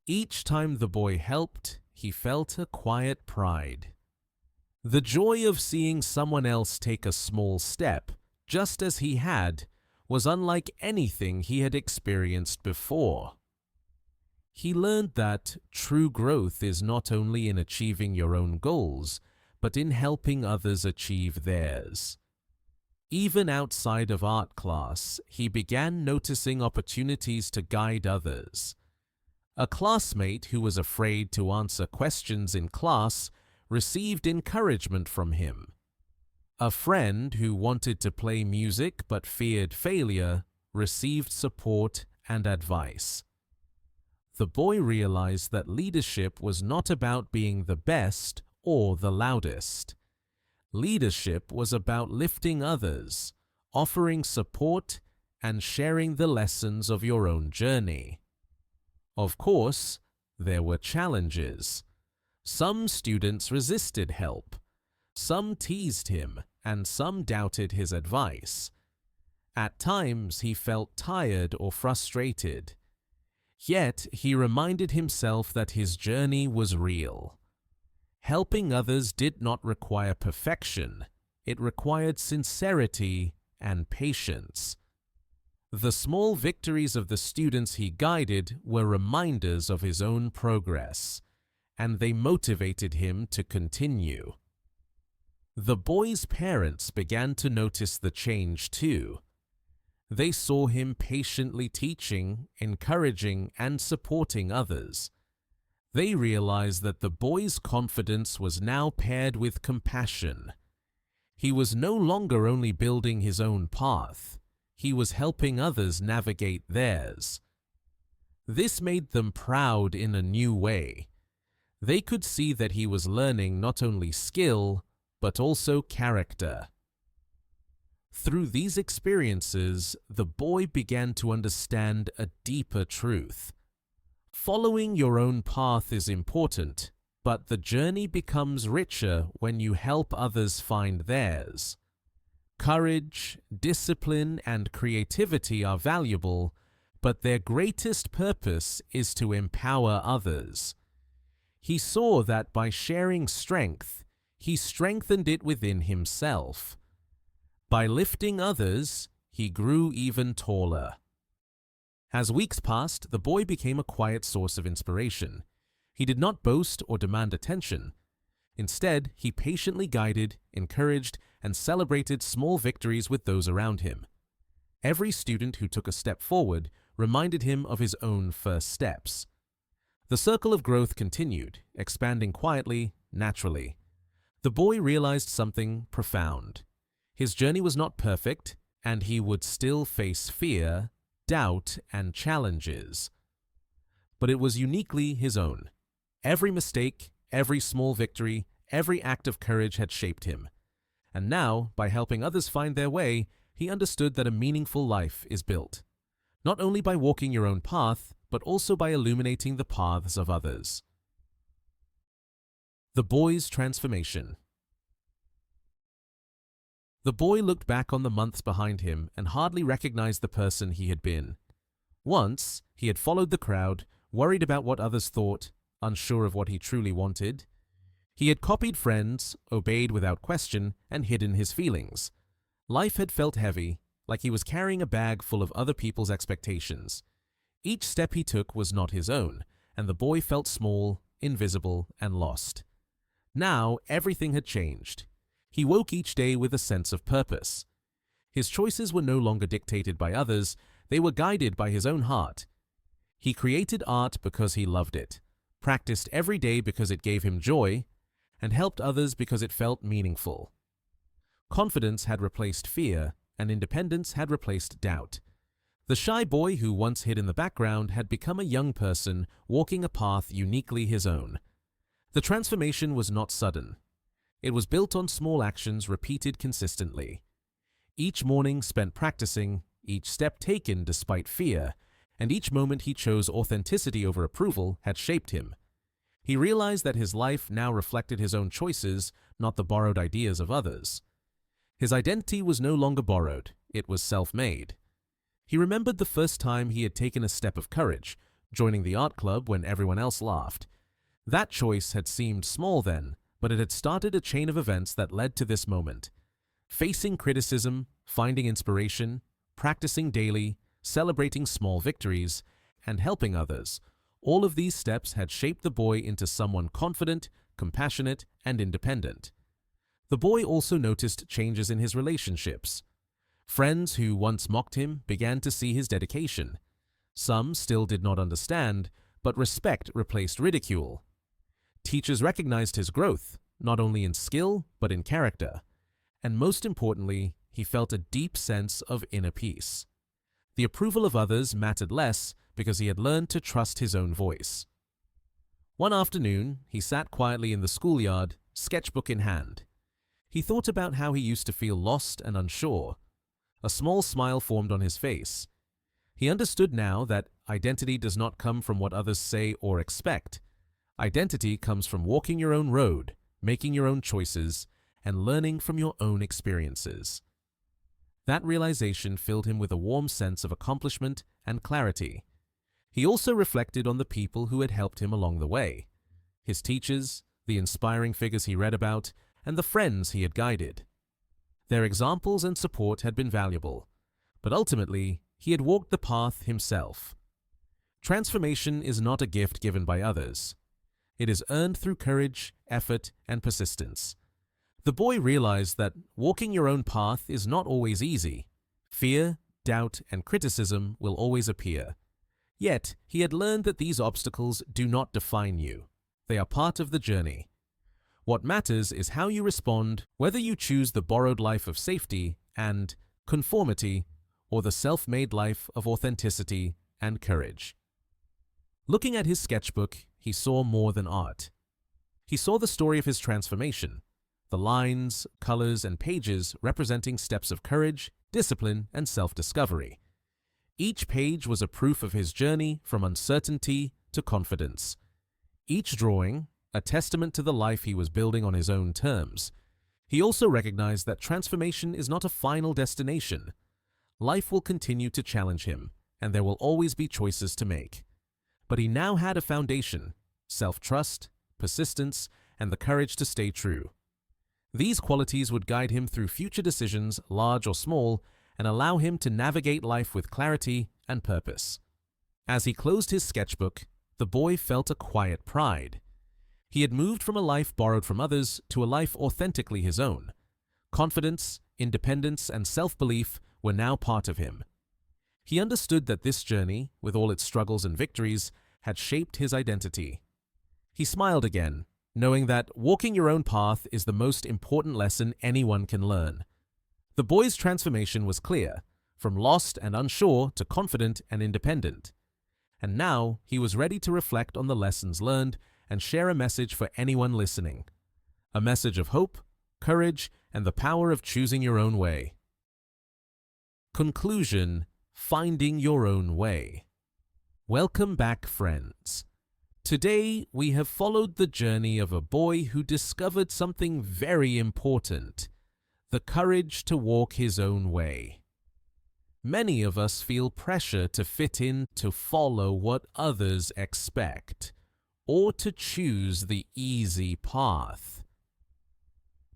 Speaker 1: Each time the boy helped, he felt a quiet pride. The joy of seeing someone else take a small step, just as he had, was unlike anything he had experienced before. He learned that true growth is not only in achieving your own goals, but in helping others achieve theirs. Even outside of art class, he began noticing opportunities to guide others. A classmate who was afraid to answer questions in class received encouragement from him. A friend who wanted to play music but feared failure received support and advice. The boy realized that leadership was not about being the best or the loudest. Leadership was about lifting others, offering support, and sharing the lessons of your own journey. Of course, there were challenges. Some students resisted help. Some teased him, and some doubted his advice. At times he felt tired or frustrated. Yet he reminded himself that his journey was real. Helping others did not require perfection. It required sincerity and patience. The small victories of the students he guided were reminders of his own progress, and they motivated him to continue. The boy's parents began to notice the change too. They saw him patiently teaching, encouraging, and supporting others. They realized that the boy's confidence was now paired with compassion. He was no longer only building his own path, he was helping others navigate theirs. This made them proud in a new way. They could see that he was learning not only skill, but also character. Through these experiences, the boy began to understand a deeper truth. Following your own path is important, but the journey becomes richer when you help others find theirs. Courage, discipline, and creativity are valuable, but their greatest purpose is to empower others. He saw that by sharing strength, he strengthened it within himself. By lifting others, he grew even taller. As weeks passed, the boy became a quiet source of inspiration. He did not boast or demand attention. Instead, he patiently guided, encouraged, and celebrated small victories with those around him. Every student who took a step forward reminded him of his own first steps. The circle of growth continued, expanding quietly, naturally. The boy realized something profound. His journey was not perfect, and he would still face fear, doubt, and challenges. But it was uniquely his own. Every mistake, every small victory, every act of courage had shaped him. And now, by helping others find their way, he understood that a meaningful life is built, not only by walking your own path, but also by illuminating the paths of others. The boy's transformation. The boy looked back on the months behind him and hardly recognized the person he had been. Once, he had followed the crowd, worried about what others thought, unsure of what he truly wanted. He had copied friends, obeyed without question, and hidden his feelings. Life had felt heavy, like he was carrying a bag full of other people's expectations. Each step he took was not his own, and the boy felt small, invisible, and lost. Now, everything had changed. He woke each day with a sense of purpose. His choices were no longer dictated by others, they were guided by his own heart. He created art because he loved it, practiced every day because it gave him joy, and helped others because it felt meaningful. Confidence had replaced fear, and independence had replaced doubt. The shy boy who once hid in the background had become a young person walking a path uniquely his own. The transformation was not sudden. It was built on small actions repeated consistently. Each morning spent practicing, each step taken despite fear, and each moment he chose authenticity over approval had shaped him. He realized that his life now reflected his own choices, not the borrowed ideas of others. His identity was no longer borrowed, it was self-made. He remembered the first time he had taken a step of courage, joining the art club when everyone else laughed. That choice had seemed small then, but it had started a chain of events that led to this moment. Facing criticism, finding inspiration, practicing daily, celebrating small victories, and helping others, all of these steps had shaped the boy into someone confident, compassionate, and independent. The boy also noticed changes in his relationships. Friends who once mocked him began to see his dedication. Some still did not understand, but respect replaced ridicule. Teachers recognized his growth, not only in skill, but in character. And most importantly, he felt a deep sense of inner peace. The approval of others mattered less because he had learned to trust his own voice. One afternoon, he sat quietly in the schoolyard, sketchbook in hand. He thought about how he used to feel lost and unsure. A small smile formed on his face. He understood now that identity does not come from what others say or expect. Identity comes from walking your own road, making your own choices, and learning from your own experiences. That realization filled him with a warm sense of accomplishment and clarity. He also reflected on the people who had helped him along the way, his teachers, the inspiring figures he read about, and the friends he had guided. Their examples and support had been valuable, but ultimately, he had walked the path himself. Transformation is not a gift given by others. It is earned through courage, effort, and persistence. The boy realized that walking your own path is not always easy. Fear, doubt, and criticism will always appear. Yet, he had learned that these obstacles do not define you. They are part of the journey. What matters is how you respond, whether you choose the borrowed life of safety and conformity or the self-made life of authenticity and courage. Looking at his sketchbook, he saw more than art. He saw the story of his transformation, the lines, colors, and pages representing steps of courage, discipline, and self-discovery. Each page was a proof of his journey from uncertainty to confidence. Each drawing, a testament to the life he was building on his own terms. He also recognized that transformation is not a final destination. Life will continue to challenge him, and there will always be choices to make. But he now had a foundation: self-trust, persistence, and the courage to stay true. These qualities would guide him through future decisions, large or small, and allow him to navigate life with clarity and purpose. As he closed his sketchbook, the boy felt a quiet pride. He had moved from a life borrowed from others to a life authentically his own. Confidence, independence, and self-belief were now part of him. He understood that this journey, with all its struggles and victories, had shaped his identity. He smiled again, knowing that walking your own path is the most important lesson anyone can learn. The boy's transformation was clear, from lost and unsure to confident and independent. And now he was ready to reflect on the lessons learned and share a message for anyone listening. A message of hope, courage, and the power of choosing your own way. Conclusion: finding your own way. Welcome back, friends. Today, we have followed the journey of a boy who discovered something very important: the courage to walk his own way. Many of us feel pressure to fit in, to follow what others expect, or to choose the easy path.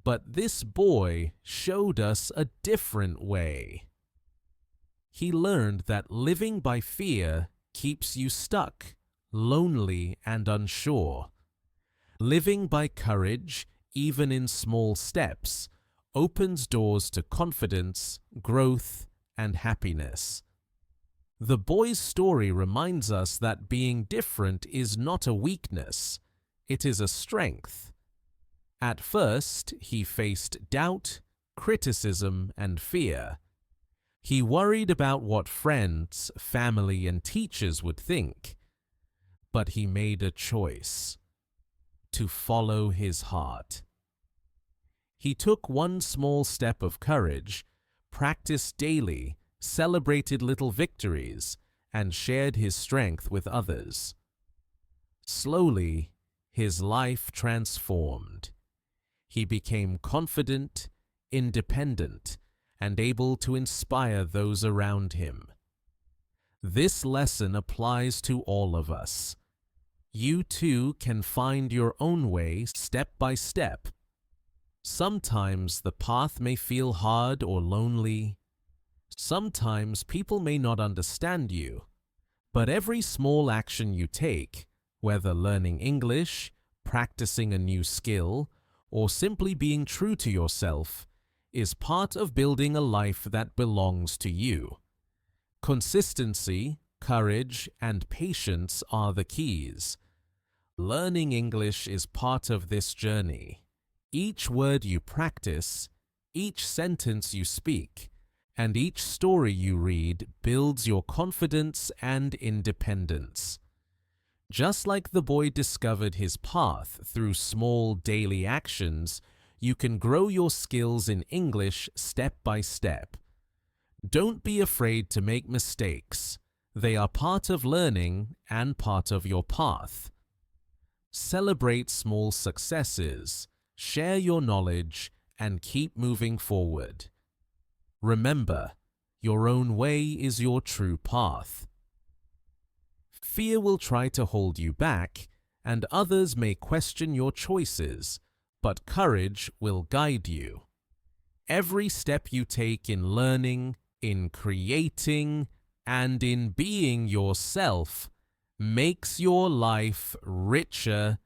Speaker 1: But this boy showed us a different way. He learned that living by fear keeps you stuck, lonely, and unsure. Living by courage, even in small steps, opens doors to confidence, growth, and happiness. The boy's story reminds us that being different is not a weakness, it is a strength. At first, he faced doubt, criticism, and fear. He worried about what friends, family, and teachers would think. But he made a choice: to follow his heart. He took one small step of courage, practiced daily, celebrated little victories, and shared his strength with others. Slowly, his life transformed. He became confident, independent, and able to inspire those around him. This lesson applies to all of us. You too can find your own way step by step. Sometimes the path may feel hard or lonely. Sometimes people may not understand you. But every small action you take, whether learning English, practicing a new skill, or simply being true to yourself, is part of building a life that belongs to you. Consistency, courage, and patience are the keys. Learning English is part of this journey. Each word you practice, each sentence you speak, and each story you read builds your confidence and independence. Just like the boy discovered his path through small daily actions, you can grow your skills in English step by step. Don't be afraid to make mistakes. They are part of learning and part of your path. Celebrate small successes, share your knowledge, and keep moving forward. Remember, your own way is your true path. Fear will try to hold you back, and others may question your choices, but courage will guide you. Every step you take in learning, in creating, and in being yourself makes your life richer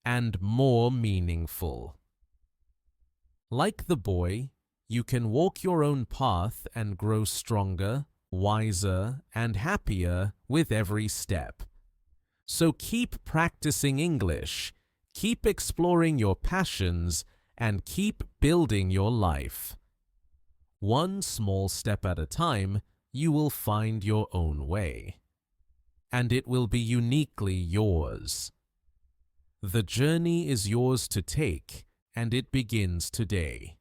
Speaker 1: and more meaningful. Like the boy, you can walk your own path and grow stronger, wiser, and happier with every step. So keep practicing English, keep exploring your passions, and keep building your life. One small step at a time, you will find your own way. And it will be uniquely yours. The journey is yours to take, and it begins today.